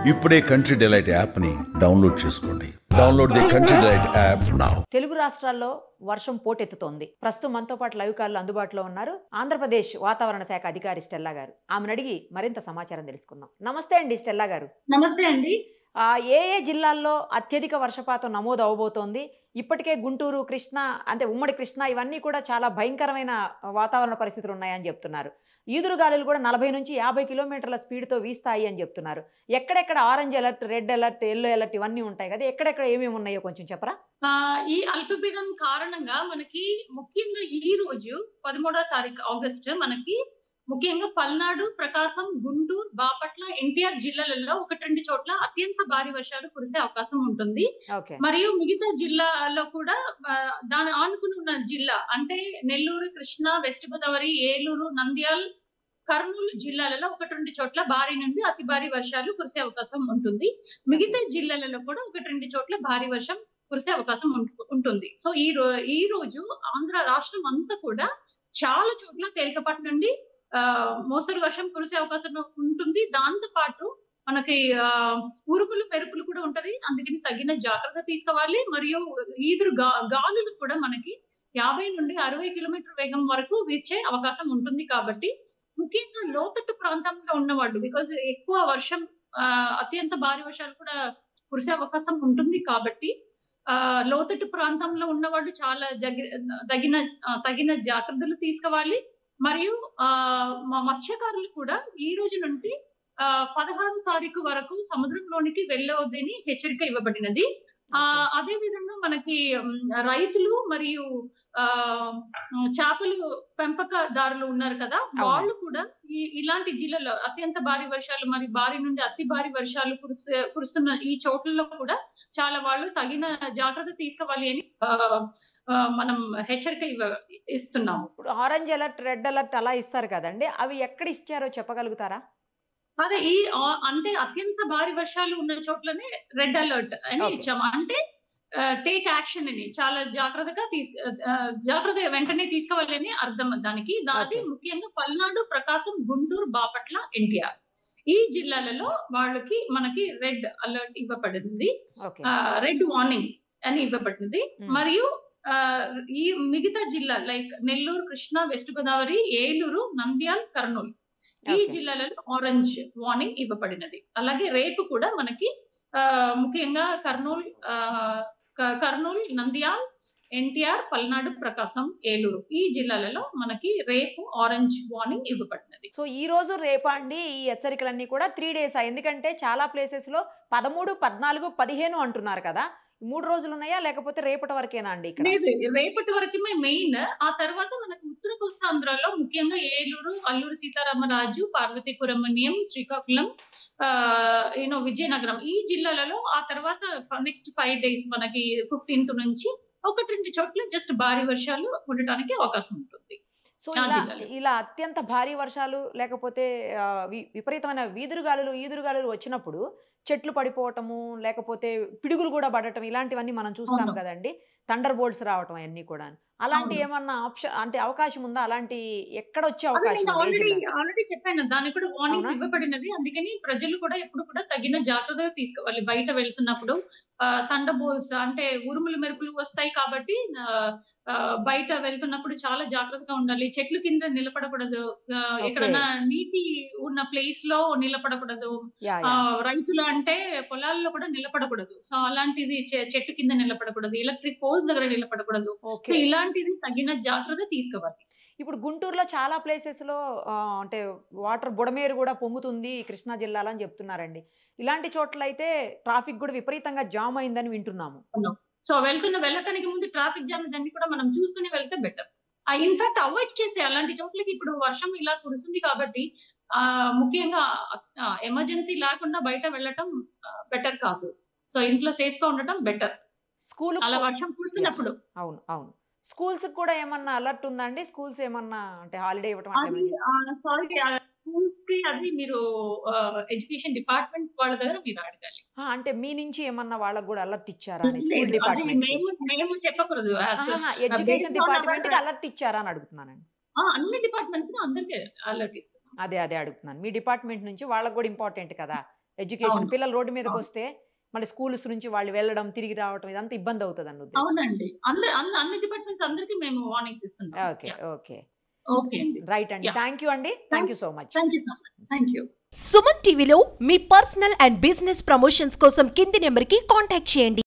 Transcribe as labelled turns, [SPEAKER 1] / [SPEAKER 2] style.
[SPEAKER 1] ఇప్పుడే country delight యాప్ని download చేసుకోండి. Download the country delight app now.
[SPEAKER 2] Telugu రాష్ట్రాల్లో వర్షం పోటెత్తుతోంది. ప్రస్తుతం మనతో పాటు లైవ్ కాల్లో అందుబాటులో ఉన్నారు ఆంధ్రప్రదేశ్ వాతావరణ శాఖ అధికారి స్టెల్లా గారు. ఆమెను అడిగి మరింత సమాచారం తెలుసుకుందాం. నమస్తే అండి స్టెల్లా గారు.
[SPEAKER 3] నమస్తే అండి.
[SPEAKER 2] ఏ జిల్లాల్లో అత్యధిక వర్షపాతం నమోదు అవబోతోంది? ఇప్పటికే గుంటూరు, కృష్ణా, అంటే ఉమ్మడి కృష్ణా ఇవన్నీ కూడా చాలా భయంకరమైన వాతావరణ పరిస్థితులు ఉన్నాయని చెప్తున్నారు. ఈదురుగాలులు కూడా 40 నుంచి 50 కిలోమీటర్ల స్పీడ్తో వీస్తాయి అని చెప్తున్నారు. ఎక్కడెక్కడ orange alert, red alert, yellow alert ఇవన్నీ ఉంటాయి కదా, ఎక్కడెక్కడ ఏమేమి ఉన్నాయో కొంచెం చెప్పరా?
[SPEAKER 3] ఈ అల్పపీడనం కారణంగా మనకి ముఖ్యంగా ఈ రోజు 13వ తారీఖు ఆగస్టు మనకి ముఖ్యంగా పల్నాడు, ప్రకాశం, గుంటూరు, బాపట్ల, ఎన్టీఆర్ జిల్లాలలో 1-2 చోట్ల అత్యంత భారీ వర్షాలు కురిసే అవకాశం ఉంటుంది. మరియు మిగతా జిల్లాలో కూడా దాని ఆనుకుని ఉన్న జిల్లా అంటే నెల్లూరు, కృష్ణా, వెస్ట్ గోదావరి, ఏలూరు, నంద్యాల్, కర్నూలు జిల్లాలలో 1-2 చోట్ల భారీ నుండి అతి భారీ వర్షాలు కురిసే అవకాశం ఉంటుంది. మిగతా జిల్లాలలో కూడా 1-2 చోట్ల భారీ వర్షం కురిసే అవకాశం ఉంటుంది. సో ఈ రోజు ఆంధ్ర రాష్ట్రం అంతా కూడా చాలా చోట్ల తేలికపాటి నుండి మోస్తరు వర్షం కురిసే అవకాశం ఉంటుంది. దాంతో పాటు మనకి ఉరుములు మెరుపులు కూడా ఉంటది. అందుకని తగిన జాగ్రత్త తీసుకోవాలి. మరియు ఈదురు గాలులు కూడా మనకి 50 నుండి 60 కిలోమీటర్ వేగం వరకు వీచే అవకాశం ఉంటుంది. కాబట్టి ముఖ్యంగా లోతట్టు ప్రాంతంలో ఉన్నవాళ్ళు, బికాజ్ ఎక్కువ వర్షం అత్యంత భారీ వర్షాలు కూడా కురిసే అవకాశం ఉంటుంది. కాబట్టి లోతట్టు ప్రాంతంలో ఉన్నవాళ్ళు చాలా తగిన జాగ్రత్తలు తీసుకోవాలి. మరియు మత్స్యకారులు కూడా ఈ రోజు నుండి 16వ తారీఖు వరకు సముద్రంలోనికి వెళ్ళవద్దని హెచ్చరిక ఇవ్వబడినది. అదే విధంగా మనకి రైతులు మరియు చేపలు పెంపకదారులు ఉన్నారు కదా, వాళ్ళు కూడా ఇలాంటి జిల్లాలో అత్యంత భారీ వర్షాలు మరియు భారీ నుండి అతి భారీ వర్షాలు కురుస్తున్న ఈ చోట్లలో కూడా చాలా వాళ్ళు తగిన జాగ్రత్త తీసుకోవాలి అని మనం హెచ్చరిక ఇస్తున్నాము.
[SPEAKER 2] ఇప్పుడు ఆరెంజ్ అలర్ట్, రెడ్ అలర్ట్ అలా ఇస్తారు కదండి, అవి ఎక్కడ ఇచ్చారో చెప్పగలుగుతారా?
[SPEAKER 3] అదే అంటే అత్యంత భారీ వర్షాలు ఉన్న చోట్లనే రెడ్ అలర్ట్ అని ఇచ్చాము. అంటే టేక్ యాక్షన్ అని, చాలా జాగ్రత్తగా వెంటనే తీసుకోవాలని అర్థం దానికి. అది ముఖ్యంగా పల్నాడు, ప్రకాశం, గుంటూరు, బాపట్ల, ఎన్టీఆర్ ఈ జిల్లాలలో మనకి రెడ్ అలర్ట్ ఇవ్వబడింది, రెడ్ వార్నింగ్ అని ఇవ్వబడింది. మరియు ఈ మిగతా జిల్లా లైక్ నెల్లూరు, కృష్ణా, వెస్ట్ గోదావరి, ఏలూరు, నంద్యాల్, కర్నూలు ఈ జిల్లాలలో ఆరెంజ్ వార్నింగ్ ఇవ్వబడినది. అలాగే రేపు కూడా మనకి ముఖ్యంగా కర్నూలు, నంద్యాల్, ఎన్టీఆర్, పల్నాడు, ప్రకాశం, ఏలూరు ఈ జిల్లాలలో మనకి రేపు ఆరెంజ్ వార్నింగ్ ఇవ్వబడినది.
[SPEAKER 2] సో ఈ రోజు రేపా అండి ఈ హెచ్చరికలన్నీ కూడా 3 days? ఎందుకంటే చాలా ప్లేసెస్ లో 13, 14, 15 అంటున్నారు కదా, 3 రోజులు ఉన్నాయా లేకపోతే రేపటి వరకేనా అండి?
[SPEAKER 3] రేపటి వరకే మెయిన్. ఆ తర్వాత మనకి ఉత్తర కోస్తాంధ్రలో ముఖ్యంగా ఏలూరు, అల్లూరు సీతారామరాజు, పార్వతీపురమణ్యం, శ్రీకాకుళం, విజయనగరం ఈ జిల్లాలలో ఆ తర్వాత నెక్స్ట్ 5 days మనకి 15th నుంచి 1-2 చోట్ల జస్ట్ భారీ వర్షాలు ఉండటానికి అవకాశం ఉంటుంది.
[SPEAKER 2] సో ఇలా అత్యంత భారీ వర్షాలు లేకపోతే విపరీతమైన ఈదురుగాలులు వచ్చినప్పుడు చెట్లు పడిపోవటము, లేకపోతే పిడుగులు కూడా పడటం, ఇలాంటివన్నీ మనం చూస్తాం కదండి. థండర్ బోల్ట్స్ రావటం అన్ని కూడా. అలాంటి ఏమన్నా అంటే అవకాశం ఉందా? అలాంటి ఎక్కడ వచ్చే అవకాశం?
[SPEAKER 3] ఆల్రెడీ చెప్పాను, దానికి కూడా వార్నింగ్స్ ఇవ్వబడినది. అందుకని ప్రజలు కూడా ఎప్పుడు కూడా తగిన జాగ్రత్తగా తీసుకోవాలి. బయట వెళ్తున్నప్పుడు థండర్ బోల్ట్స్ అంటే ఉరుములు మెరుపులు వస్తాయి. కాబట్టి బయట వెళ్తున్నప్పుడు చాలా జాగ్రత్తగా ఉండాలి. చెట్లు కింద నిలబడకూడదు, ఎక్కడన్నా నీటి ఉన్న ప్లేస్ లో నిలబడకూడదు. రైతులు అంటే పొలాల్లో కూడా నిలబడకూడదు. సో అలాంటిది చెట్టు కింద నిలబడకూడదు, ఎలక్ట్రిక్ పోల్స్ దగ్గర నిలబడకూడదు. సో ఇలాంటిది తగిన జాగ్రత్త తీసుకోవాలి.
[SPEAKER 2] ఇప్పుడు గుంటూరులో చాలా ప్లేసెస్ లో అంటే వాటర్ బుడమేరు కూడా పొంగుతుంది కృష్ణా జిల్లాలో అని చెప్తున్నారండి. ఇలాంటి చోట్ల అయితే ట్రాఫిక్ కూడా విపరీతంగా జామ్ అయిందని వింటున్నాము.
[SPEAKER 3] సో వెళ్ళటానికి ముందు ట్రాఫిక్ జామ్ దాన్ని కూడా మనం చూసుకుని వెళ్తే బెటర్. ఇన్ఫాక్ట్ అవాయిడ్ చేస్తే అలాంటి చోట్లకి ఇప్పుడు వర్షం ఇలా కురుస్తుంది కాబట్టి ముఖ్యంగా ఎమర్జెన్సీ లేకుండా బయట వెళ్ళటం బెటర్ కాదు. సో ఇంట్లో సేఫ్ గా ఉండటం బెటర్.
[SPEAKER 2] స్కూల్
[SPEAKER 3] అలా వర్షం కురుస్తున్నప్పుడు.
[SPEAKER 2] అవును. స్కూల్స్ కూడా ఏమన్నా అలర్ట్ ఉందా అండి? స్కూల్స్ ఏమన్నా అంటే హాలిడే ఇవ్వటం?
[SPEAKER 3] స్కూల్స్ కి అది మీరు ఎడ్యుకేషన్ డిపార్ట్మెంట్ వాళ్ళ దగ్గర మీరు అడగాలి.
[SPEAKER 2] అంటే మీ నుంచి ఏమన్నా వాళ్ళకి కూడా అలర్ట్ ఇచ్చారా?
[SPEAKER 3] మేము చెప్పకూడదు.
[SPEAKER 2] ఎడ్యుకేషన్ డిపార్ట్మెంట్ కి అలర్ట్ ఇచ్చారా అని అడుగుతున్నానండి.
[SPEAKER 3] అన్ని డిపార్ట్మెంట్స్ అందరికీ అలర్ట్ ఇస్తున్నాం.
[SPEAKER 2] అదే అడుగుతున్నాను. మీ డిపార్ట్మెంట్ నుంచి వాళ్ళకి కూడా ఇంపార్టెంట్ కదా ఎడ్యుకేషన్. పిల్లలు రోడ్డు మీదకి వస్తే మళ్ళీ స్కూల్స్ నుంచి వాళ్ళు వెళ్ళడం తిరిగి రావడం ఇదంతా ఇబ్బంది అవుతుంది అన్న ఉద్దేశం.
[SPEAKER 3] అవునండి. అన్ని డిపార్ట్మెంట్స్ అందరికి మేము వార్నింగ్స్ ఇస్తున్నాం.
[SPEAKER 2] ఓకే ఓకే
[SPEAKER 3] ఓకే అండి.
[SPEAKER 2] రైట్ అండి. థ్యాంక్ యూ అండి. Thank you so much.
[SPEAKER 3] Thank you.
[SPEAKER 4] Suman టీవీలో మీ పర్సనల్ అండ్ బిజినెస్ ప్రమోషన్స్ కోసం కింది నెంబర్కి కాంటాక్ట్ చేయండి.